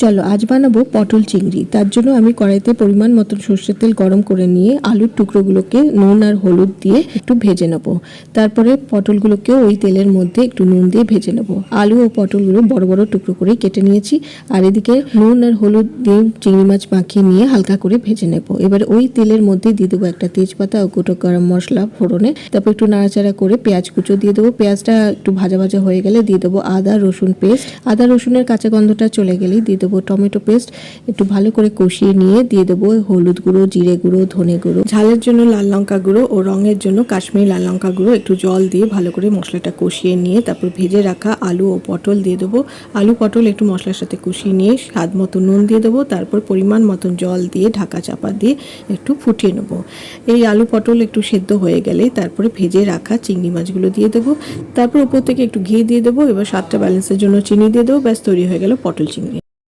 চলো আজ বানাবো পটল চিংড়ি। তার জন্য আমি কড়াইতে পরিমাণ মতন সর্ষের তেল গরম করে নিয়ে আলুর টুকরোগুলোকে নুন আর হলুদ দিয়ে একটু ভেজে নেব। তারপরে পটলগুলোকেও ওই তেলের মধ্যে একটু নুন দিয়ে ভেজে নেব। আলু ও পটলগুলো বড় বড় টুকরো করে কেটে নিয়েছি। আর এদিকে নুন আর হলুদ দিয়ে চিংড়ি মাছ মাখিয়ে নিয়ে হালকা করে ভেজে নেব। এবার ওই তেলের মধ্যে দিয়ে দেবো একটা তেজপাতা ও গোটা গরম মশলা ফোড়নে। তারপর একটু নাড়াচাড়া করে পেঁয়াজ কুচো দিয়ে দেবো। পেঁয়াজটা একটু ভাজা ভাজা হয়ে গেলে দিয়ে দেবো আদা রসুন পেস্ট। আদা রসুনের কাঁচা গন্ধটা চলে গেলেই দিয়ে দেবো টমেটো পেস্ট। একটু ভালো করে কষিয়ে নিয়ে দিয়ে দেবো হলুদ গুঁড়ো, জিরে গুঁড়ো, ধনে গুঁড়ো, ঝালের জন্য লাল লঙ্কা গুঁড়ো ও রঙের জন্য কাশ্মীরি লাল লঙ্কা গুঁড়ো। একটু জল দিয়ে ভালো করে মশলাটা কষিয়ে নিয়ে তারপর ভেজে রাখা আলু ও পটল দিয়ে দেবো। আলু পটল একটু মশলার সাথে কষিয়ে নিয়ে স্বাদ মতো নুন দিয়ে দেবো। তারপর পরিমাণ মতন জল দিয়ে ঢাকা চাপা দিয়ে একটু ফুটিয়ে নেবো। এই আলু পটল একটু সেদ্ধ হয়ে গেলে তারপরে ভেজে রাখা চিংড়ি মাছগুলো দিয়ে দেবো। তারপর উপর থেকে একটু ঘি দিয়ে দেবো। এবার স্বাদটা ব্যালেন্সের জন্য চিনি দিয়ে দেবো। ব্যাস তৈরি হয়ে গেল পটল চিংড়ি।